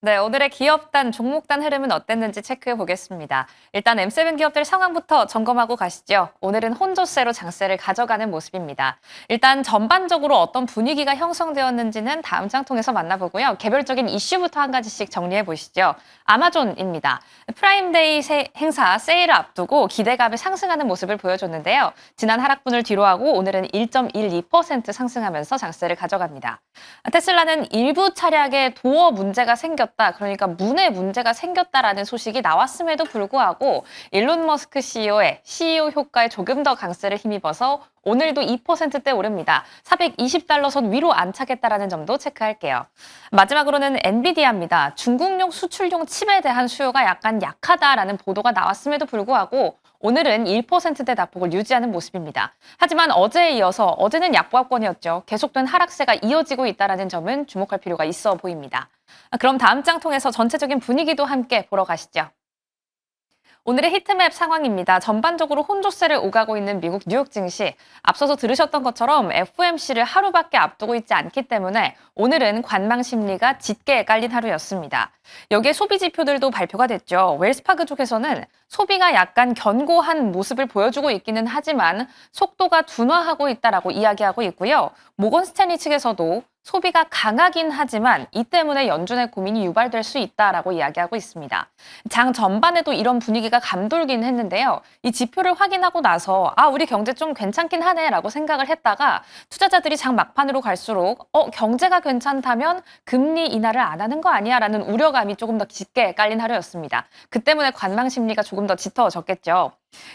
네, 오늘의 기업단, 종목단 흐름은 어땠는지 체크해 보겠습니다. 일단 M7 기업들 상황부터 점검하고 가시죠. 오늘은 혼조세로 장세를 가져가는 모습입니다. 일단 전반적으로 어떤 분위기가 형성되었는지는 다음 장 통해서 만나보고요. 개별적인 이슈부터 한 가지씩 정리해 보시죠. 아마존입니다. 프라임데이 행사 세일을 앞두고 기대감이 상승하는 모습을 보여줬는데요. 지난 하락분을 뒤로하고 오늘은 1.12% 상승하면서 장세를 가져갑니다. 테슬라는 일부 차량에 도어 문제가 생겼다. 그러니까 문에 문제가 생겼다라는 소식이 나왔음에도 불구하고 일론 머스크 CEO의 CEO 효과에 조금 더 강세를 힘입어서 오늘도 2%대 오릅니다. 420달러 선 위로 안착했다라는 점도 체크할게요. 마지막으로는 엔비디아입니다. 중국용 수출용 칩에 대한 수요가 약간 약하다라는 보도가 나왔음에도 불구하고 오늘은 1%대 낙폭을 유지하는 모습입니다. 하지만 어제에 이어서 어제는 약보합권이었죠. 계속된 하락세가 이어지고 있다는 점은 주목할 필요가 있어 보입니다. 그럼 다음 장 통해서 전체적인 분위기도 함께 보러 가시죠. 오늘의 히트맵 상황입니다. 전반적으로 혼조세를 오가고 있는 미국 뉴욕 증시. 앞서서 들으셨던 것처럼 FOMC를 하루밖에 앞두고 있지 않기 때문에 오늘은 관망 심리가 짙게 깔린 하루였습니다. 여기에 소비 지표들도 발표가 됐죠. 웰스파그 쪽에서는 소비가 약간 견고한 모습을 보여주고 있기는 하지만 속도가 둔화하고 있다라고 이야기하고 있고요. 모건 스탠리 측에서도 소비가 강하긴 하지만 이 때문에 연준의 고민이 유발될 수 있다라고 이야기하고 있습니다. 장 전반에도 이런 분위기가 감돌긴 했는데요. 이 지표를 확인하고 나서 우리 경제 좀 괜찮긴 하네라고 생각을 했다가 투자자들이 장 막판으로 갈수록 경제가 괜찮다면 금리 인하를 안 하는 거 아니야라는 우려감이 조금 더 짙게 깔린 하루였습니다. 그 때문에 관망 심리가 조금 더 짙어졌겠죠.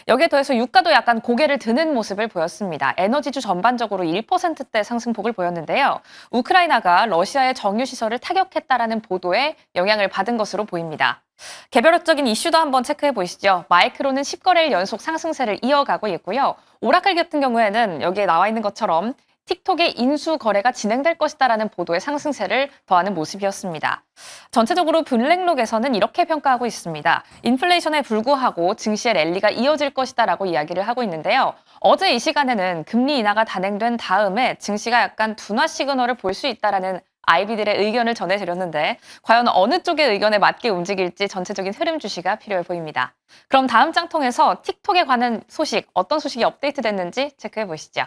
여기에 더해서 유가도 약간 고개를 드는 모습을 보였습니다. 에너지주 전반적으로 1%대 상승폭을 보였는데요. 우크라이나가 러시아의 정유시설을 타격했다라는 보도에 영향을 받은 것으로 보입니다. 개별적인 이슈도 한번 체크해 보시죠. 마이크로는 10거래일 연속 상승세를 이어가고 있고요. 오라클 같은 경우에는 여기에 나와 있는 것처럼 틱톡의 인수 거래가 진행될 것이다라는 보도의 상승세를 더하는 모습이었습니다. 전체적으로 블랙록에서는 이렇게 평가하고 있습니다. 인플레이션에 불구하고 증시의 랠리가 이어질 것이다라고 이야기를 하고 있는데요. 어제 이 시간에는 금리 인하가 단행된 다음에 증시가 약간 둔화 시그널을 볼 수 있다라는 아이비들의 의견을 전해드렸는데 과연 어느 쪽의 의견에 맞게 움직일지 전체적인 흐름 주시가 필요해 보입니다. 그럼 다음 장 통해서 틱톡에 관한 소식, 어떤 소식이 업데이트됐는지 체크해 보시죠.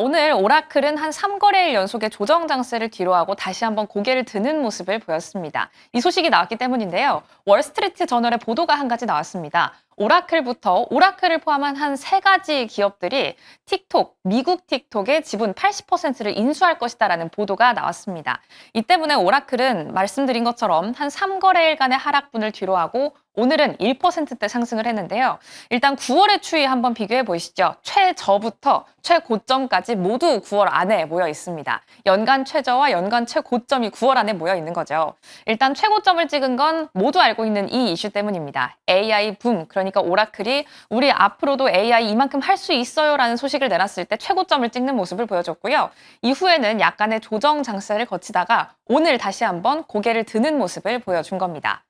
오늘 오라클은 한 3거래일 연속의 조정 장세를 뒤로하고 다시 한번 고개를 드는 모습을 보였습니다. 이 소식이 나왔기 때문인데요. 월스트리트 저널의 보도가 한 가지 나왔습니다. 오라클을 포함한 한 3가지 기업들이 미국 틱톡의 지분 80%를 인수할 것이다라는 보도가 나왔습니다. 이 때문에 오라클은 말씀드린 것처럼 한 3거래일간의 하락분을 뒤로하고 오늘은 1%대 상승을 했는데요. 일단 9월의 추이 한번 비교해 보시죠. 최저부터 최고점까지 모두 9월 안에 모여 있습니다. 연간 최저와 연간 최고점이 9월 안에 모여 있는 거죠. 일단 최고점을 찍은 건 모두 알고 있는 이 이슈 때문입니다. AI 붐, 그러니까 오라클이 우리 앞으로도 AI 이만큼 할 수 있어요라는 소식을 내놨을 때 최고점을 찍는 모습을 보여줬고요. 이후에는 약간의 조정 장세를 거치다가 오늘 다시 한번 고개를 드는 모습을 보여준 겁니다.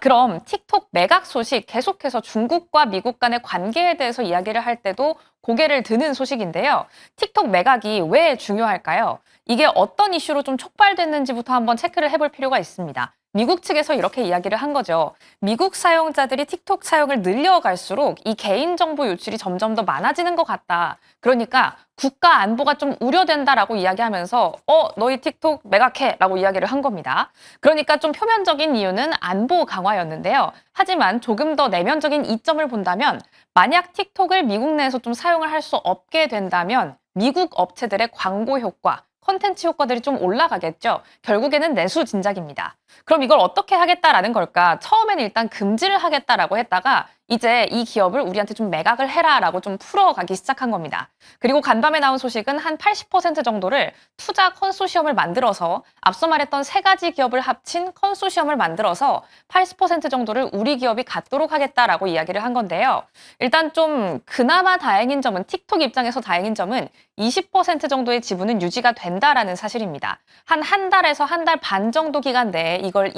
그럼 틱톡 매각 소식 계속해서 중국과 미국 간의 관계에 대해서 이야기를 할 때도 고개를 드는 소식인데요. 틱톡 매각이 왜 중요할까요? 이게 어떤 이슈로 좀 촉발됐는지부터 한번 체크를 해볼 필요가 있습니다. 미국 측에서 이렇게 이야기를 한 거죠. 미국 사용자들이 틱톡 사용을 늘려갈수록 이 개인정보 유출이 점점 더 많아지는 것 같다. 그러니까 국가 안보가 좀 우려된다라고 이야기하면서 너희 틱톡 매각해라고 이야기를 한 겁니다. 그러니까 좀 표면적인 이유는 안보 강화였는데요. 하지만 조금 더 내면적인 이점을 본다면 만약 틱톡을 미국 내에서 좀 사용을 할 수 없게 된다면 미국 업체들의 광고 효과, 컨텐츠 효과들이 좀 올라가겠죠. 결국에는 내수 진작입니다. 그럼 이걸 어떻게 하겠다라는 걸까? 처음에는 일단 금지를 하겠다라고 했다가 이제 이 기업을 우리한테 좀 매각을 해라라고 좀 풀어가기 시작한 겁니다. 그리고 간밤에 나온 소식은 한 80% 정도를 투자 컨소시엄을 만들어서 앞서 말했던 3가지 기업을 합친 컨소시엄을 만들어서 80% 정도를 우리 기업이 갖도록 하겠다라고 이야기를 한 건데요. 일단 좀 그나마 다행인 점은 틱톡 입장에서 다행인 점은 20% 정도의 지분은 유지가 된다라는 사실입니다. 한 달에서 한 달 반 정도 기간 내에 이걸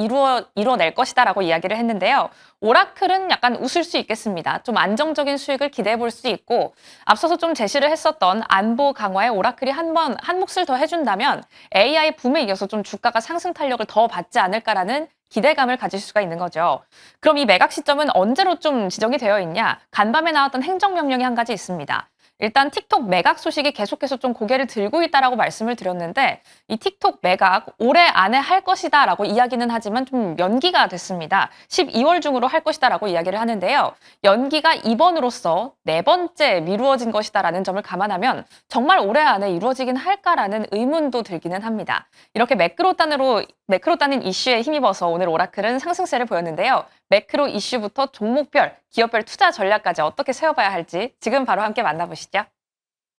이뤄낼 것이다라고 이야기를 했는데요. 오라클은 약간 웃을 수 있겠습니다. 좀 안정적인 수익을 기대해 볼 수 있고 앞서서 좀 제시를 했었던 안보 강화에 오라클이 한 몫을 더 해준다면 AI 붐에 이어서 좀 주가가 상승 탄력을 더 받지 않을까라는 기대감을 가질 수가 있는 거죠. 그럼 이 매각 시점은 언제로 좀 지정이 되어 있냐? 간밤에 나왔던 행정명령이 한 가지 있습니다. 일단 틱톡 매각 소식이 계속해서 좀 고개를 들고 있다라고 말씀을 드렸는데 이 틱톡 매각 올해 안에 할 것이다라고 이야기는 하지만 좀 연기가 됐습니다. 12월 중으로 할 것이다라고 이야기를 하는데요. 연기가 이번으로써 네 번째 미루어진 것이다라는 점을 감안하면 정말 올해 안에 이루어지긴 할까라는 의문도 들기는 합니다. 이렇게 매크로 단인 이슈에 힘입어서 오늘 오라클은 상승세를 보였는데요. 매크로 이슈부터 종목별, 기업별 투자 전략까지 어떻게 세워봐야 할지 지금 바로 함께 만나보시죠.